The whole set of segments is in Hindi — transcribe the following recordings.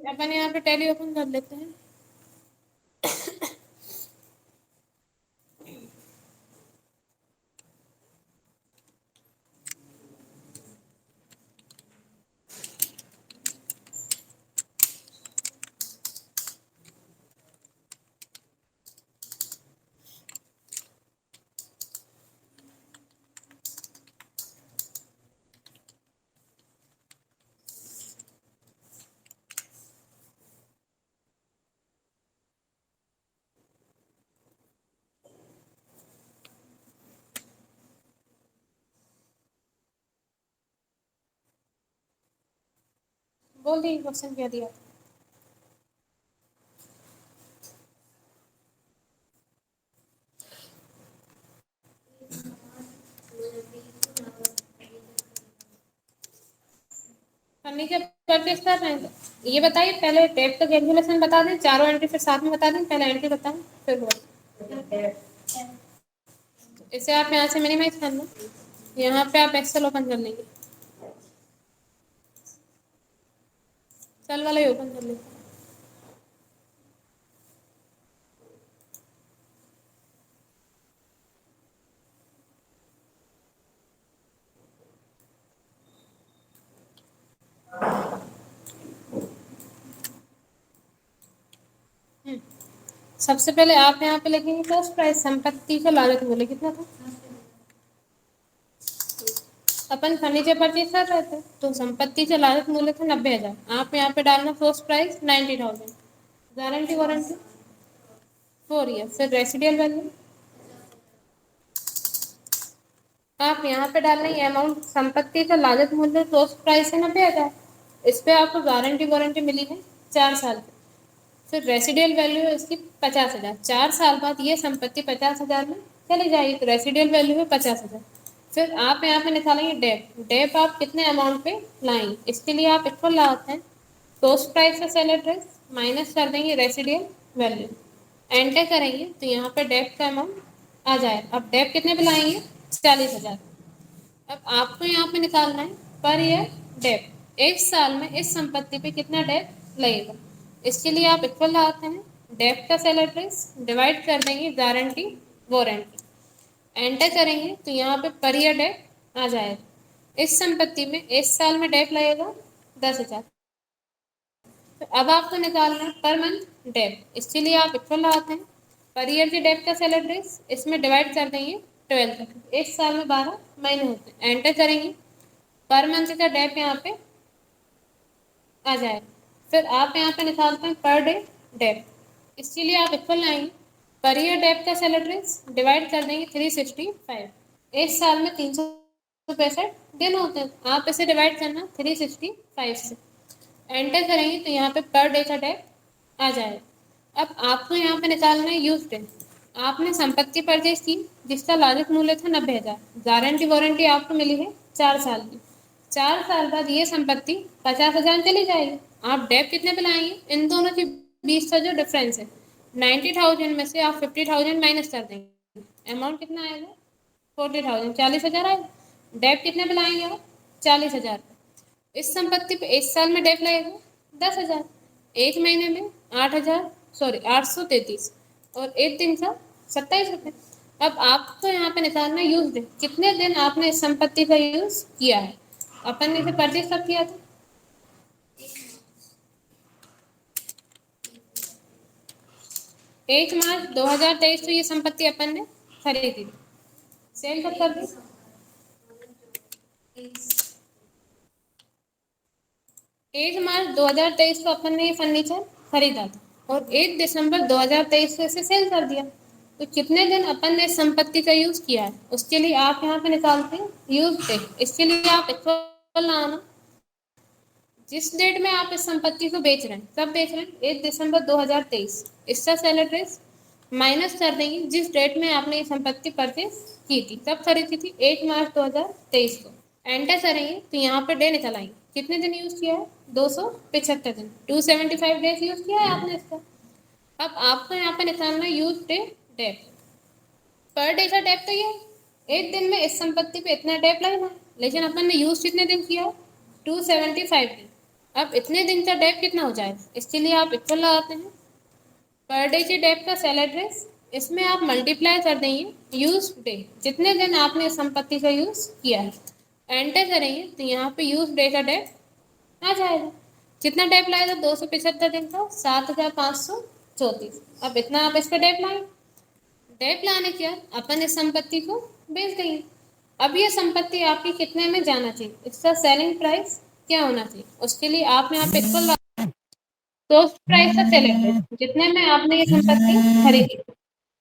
अपन यहाँ पे टैली ओपन कर लेते हैं। बोल दी क्वेश्चन क्या दिया। फर्नीचर परचेज कर रहे हैं तो ये बताइए, पहले डेट का कैलकुलेशन बता दें, चारों एंट्री फिर साथ में बता दें, पहले एंट्री बताएं फिर बोल। इसे आप यहाँ से मिनिमाइज कर लो, यहाँ पे आप एक्सेल ओपन कर लेंगे, सेल वाला ही ओपन कर लेंगे। सबसे पहले आप यहाँ पे लिखेंगे कॉस्ट प्राइस, संपत्ति का लागत मूल्य कितना था। अपन फर्नीचर परचेज कर रहे थे तो संपत्ति का लागत मूल्य था 90,000। आप यहाँ पे डालना cost price 90,000, guarantee warranty 4 year, फिर रेसिडियल वैल्यू आप यहाँ पे डालना ये अमाउंट, संपत्ति का लागत मूल्य कॉस्ट प्राइस है 90,000, इस पे आपको गारंटी वारंटी मिली है 4 साल की। फिर रेसिडियल वैल्यू है इसकी 50,000, 4 साल बाद ये संपत्ति 50,000 में चली जाएगी, तो रेसिडियल वैल्यू है 50,000। फिर आप यहाँ पे निकालेंगे डेप, डेप आप कितने अमाउंट पे लाएंगे, इसके लिए आप इक्वल लगाते हैं कॉस्ट प्राइस का सेल एड्रेस माइनस कर देंगे रेसिडियल वैल्यू, एंटर करेंगे तो यहाँ पे डेप का अमाउंट आ जाए। अब डेप कितने पे लाएंगे, 40,000। अब आपको यहाँ पे निकालना है पर ईयर डेप, 1 साल में इस संपत्ति पे कितना डेप लगेगा, इसके लिए आप इक्वल लगाते हैं डेप का सेल एड्रेस डिवाइड कर देंगे गारंटी वारंटी, एंटर करेंगे तो यहाँ पे पर ईयर डेप आ जाएगा। इस संपत्ति में 1 साल में डेप लगेगा 10,000। तो अब आपको निकालना है पर मंथ डेप, इसके लिए आप इक्वल लगाते हैं पर ईयर की डेप का सेल एड्रेस, इसमें डिवाइड कर देंगे 12 तक, 1 साल में 12 महीने होते हैं, एंटर करेंगे पर मंथ का डेप यहाँ पे आ जाए। फिर आप यहाँ पे निकालते हैं पर डे डेप, इसके लिए आप इक्वल लाएंगे पर ईयर डेप का सेल एड्रेस डिवाइड कर देंगे 365, 1 साल में 365 दिन होते हैं, आप इसे डिवाइड करना 365 से, एंटर करेंगे तो यहाँ पे पर डे का डेप आ जाएगा। अब आपको यहाँ पे निकालना है यूज डे, आपने संपत्ति परचेज की जिसका लागत मूल्य था 90,000, गारंटी वारंटी आपको मिली है 4 साल की, 4 साल बाद ये संपत्ति 50,000 चली जाएगी। आप डेप कितने पे लाएंगे, इन दोनों के बीच का जो डिफरेंस है 90,000 में से आप 50,000 माइनस कर देंगे, अमाउंट कितना आएगा 40,000, 40,000 आएगा। डेप कितने पे लाएंगे आप 40,000, इस संपत्ति पे 1 साल में डेप लगेगा 10,000, 1 महीने में 8,000, सॉरी 833, और 1 दिन का 27 रुपये। अब आपको यहाँ पे निकालना यूज डे, कितने दिन आपने इस संपत्ति का यूज किया है, अपन ने इसे परचेज कब किया था 1 मार्च 2023 को ये संपत्ति अपन ने खरीदी थी, सेल कब कर दी 1 मार्च 2023 को अपन ने ये फर्नीचर खरीदा था और 1 दिसंबर 2023 को इसे सेल कर दिया, तो कितने दिन अपन ने इस संपत्ति का यूज किया है, उसके लिए आप यहाँ पे निकालते हैं यूज डेट, इसके लिए आप इक्वल लाना जिस डेट में आप इस संपत्ति को बेच रहे हैं, कब बेच रहे हैं 1 दिसंबर 2023, इसका सेल एड्रेस माइनस कर देंगे जिस डेट में आपने ये संपत्ति परचेज की थी, कब खरीदी थी 1 मार्च 2023 को, एंटर करेंगे तो यहाँ पे डे निकल आएंगे, कितने दिन यूज किया है 275 दिन, 275 डेज यूज किया है आपने इसका। अब आपको यहाँ पे निकालना यूज डे डेप, पर डे का डेप तो ये है, 1 दिन में इस संपत्ति पे इतना डेप लगना है, लेकिन अपन ने यूज कितने दिन किया 275 दिन, अब इतने दिन का डेप कितना हो जाएगा, इसके लिए आप इक्वल लगाते हैं पर डे की डेप का सेल एड्रेस, इसमें आप मल्टीप्लाई कर देंगे यूज डे, जितने दिन आपने इस संपत्ति का यूज किया है, एंटर करेंगे तो यहाँ पे यूज डे का डेप आ जाएगा। कितना डेप लाएगा, 275 दिन का 7534। अब इतना आप इस पर डेप लाएंगे, डेप लाने के बाद अपन इस संपत्ति को बेच देंगे। अब ये संपत्ति आपकी कितने में जाना चाहिए, इसका सेलिंग प्राइस क्या होना चाहिए, उसके लिए आप यहाँ पे इसको तो प्राइस का सेलिंग जितने में आपने ये संपत्ति खरीदी,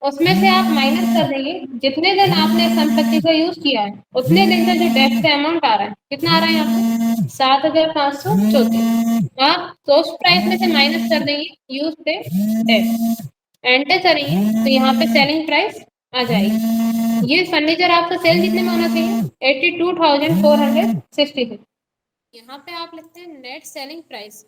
उसमें से आप माइनस कर देंगे जितने दिन आपने संपत्ति का यूज किया है, उतने दिन का जो डेप्ट का अमाउंट आ रहा है, कितना आ रहा है यहाँ पे 7534। आप कॉस्ट प्राइस में से माइनस कर देंगे यूज पे डेप्ट, एंटर करेंगे तो यहाँ पे सेलिंग प्राइस आ जाएगी। ये फर्नीचर आपका सेल कितने में होना चाहिए, 82,466। यहाँ पे आप लिखते हैं नेट सेलिंग प्राइस।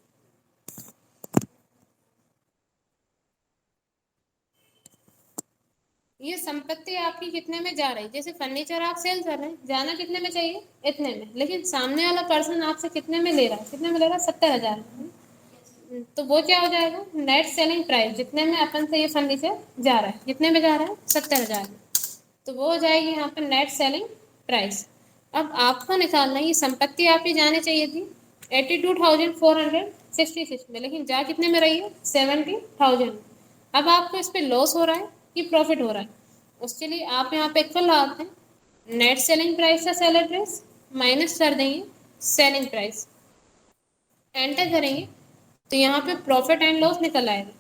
ये संपत्ति आपकी कितने में जा रही है, जैसे फर्नीचर आप सेल कर रहे हैं, जाना कितने में चाहिए, इतने में, लेकिन सामने वाला पर्सन आपसे कितने में ले रहा है, कितने में ले रहा है, 70,000। तो वो क्या हो जाएगा, नेट सेलिंग प्राइस, जितने में अपन से ये फर्नीचर जा रहा है, कितने में जा रहा है, 70,000। तो वो हो जाएगी यहाँ पे नेट सेलिंग प्राइस। अब आपको निकालना है, ये संपत्ति आपकी जाने चाहिए थी 82,466 में, लेकिन जा कितने में रही है, 70,000। अब आपको इस पे लॉस हो रहा है कि प्रॉफिट हो रहा है, उसके लिए आप यहाँ पे इक्वल लगाते हैं नेट सेलिंग प्राइस का सेल एड्रेस माइनस कर देंगे सेलिंग प्राइस, एंटर करेंगे तो यहाँ पे प्रॉफिट एंड लॉस निकल आएगा।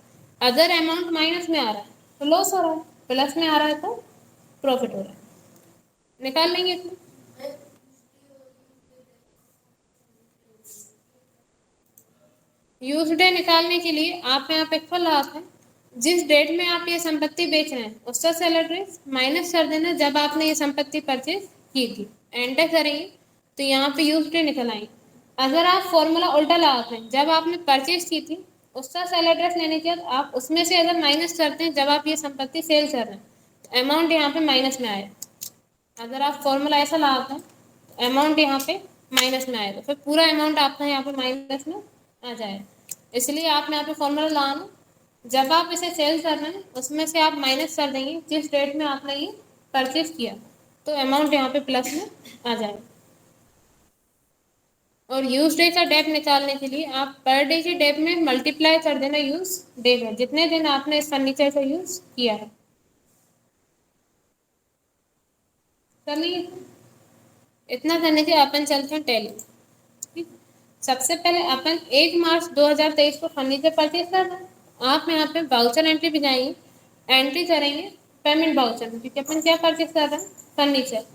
अदर अमाउंट माइनस में आ रहा है तो लॉस हो रहा है, प्लस में आ रहा है तो प्रॉफिट हो रहा है, निकाल लेंगे इसमें। यूज डे निकालने के लिए आप यहाँ पे इक्वल लगाते हैं जिस डेट में आप ये संपत्ति बेच रहे हैं उसका सेल एड्रेस माइनस कर देना जब आपने ये संपत्ति परचेज की थी, एंटर करेंगे तो यहाँ पे यूज डे निकल आएंगे। अगर आप फॉर्मूला उल्टा लगाते हैं, जब आपने परचेज की थी उसका सेल एड्रेस लेने के बाद आप उसमें से अगर माइनस करते हैं जब आप ये संपत्ति सेल कर रहे हैं, तो अमाउंट यहाँ पे माइनस में आएगा। अगर आप फॉर्मूला ऐसा लगाते हैं तो अमाउंट यहाँ पे माइनस में आएगा, फिर पूरा अमाउंट आपका यहाँ पे माइनस में आ जाएगा। इसलिए आप यहाँ पे फॉर्मूला लगाना, जब आप इसे सेल कर रहे हैं उसमें से आप माइनस कर देंगे जिस डेट में आपने ये परचेज किया, तो अमाउंट यहाँ पे प्लस में आ जाएगा। और यूज डे का डेप निकालने के लिए आप पर डे के डेप में मल्टीप्लाई कर देना यूज डे में, जितने दिन आपने इस फर्नीचर का यूज किया है। चलिए इतना करने के अपन चलते हैं टैली। ठीक, सबसे पहले अपन 1 मार्च 2023 को फर्नीचर परचेज कर रहे हैं। आप यहाँ पे वाउचर एंट्री भी जाएंगे, एंट्री करेंगे पेमेंट वाउचर में, क्योंकि अपन क्या परचेज कर रहे हैं, फर्नीचर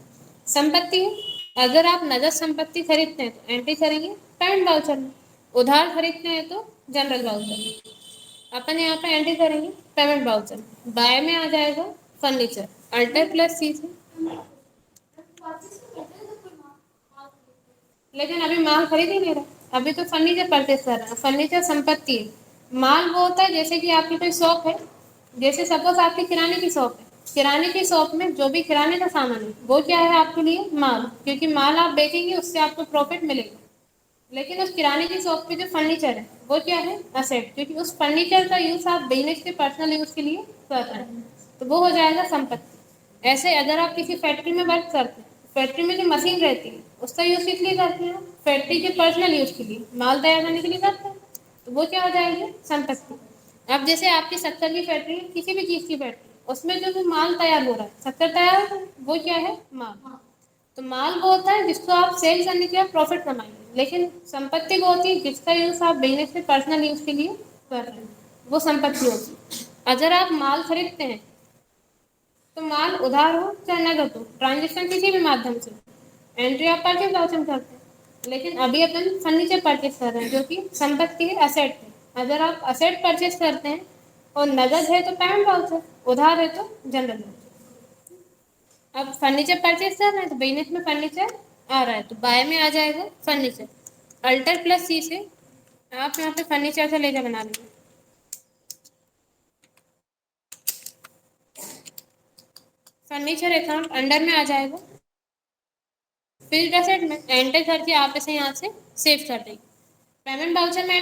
संपत्ति है। अगर आप नगद संपत्ति खरीदते हैं तो एंट्री करेंगे पेमेंट वाउचर में, उधार खरीदते हैं तो जनरल वाउचर में। अपन यहाँ पे एंट्री करेंगे पेमेंट वाउचर, बाय में आ जाएगा फर्नीचर, अल्टर प्लस सी से, लेकिन अभी माल खरीद ही नहीं रहा, अभी तो फर्नीचर परचेस कर रहा है। फर्नीचर संपत्ति है, माल वो होता है जैसे कि आपकी कोई शॉप है, जैसे सपोज आपकी किराने की शॉप है, किराने की शॉप में जो भी किराने का सामान है वो क्या है आपके लिए, माल, क्योंकि माल आप बेचेंगे उससे आपको प्रॉफिट मिलेगा। लेकिन उस किराने की शॉप पे जो फर्नीचर है वो क्या है, असेट, क्योंकि उस फर्नीचर का यूज आप बिजनेस के पर्सनल यूज के लिए कर रहे हैं, तो वो हो जाएगा संपत्ति। ऐसे अगर आप किसी फैक्ट्री में वर्क करते हैं, फैक्ट्री में जो मशीन रहती है उसका यूज किस लिए करते हैं, फैक्ट्री के पर्सनल यूज के लिए, माल तैयार करने के लिए करते हैं, तो वो क्या हो जाएगी, संपत्ति। अब जैसे आपकी शक्कर की फैक्ट्री, किसी भी चीज की फैक्ट्री, उसमें जो भी माल तैयार हो रहा है, शक्कर तैयार हो रहा है, वो क्या है, माल। तो माल वो होता है जिसको आप सेल करने के बाद प्रॉफिट कमाएंगे, लेकिन संपत्ति वो होती है जिसका यूज आप बिजनेस में पर्सनल यूज के लिए कर रहे हैं, वो संपत्ति होती है। अगर आप माल खरीदते हैं तो माल उधार हो चाहे नगद हो, ट्रांजेक्शन किसी भी माध्यम से, एंट्री आप परचेज वाउचर करते हैं। लेकिन अभी अपन फर्नीचर परचेज कर रहे हैं जो कि संपत्ति है, असेट है। अगर आप असेट परचेज करते हैं और नगद है तो पेमेंट वाउचर, उधार है तो जनरल वाउचर। अब फर्नीचर परचेज कर रहे हैं तो बिजनेस में फर्नीचर आ रहा है तो बाय में आ जाएगा फर्नीचर, अल्टर प्लस सी से आप यहाँ पे फर्नीचर से लेकर बना लेंगे। फर्नीचर अकाउंट अंडर में आ जाएगा, फिक्स्ड एसेट में एंटर करके आप इसे यहाँ से सेव कर देंगे। पेमेंट वाउचर में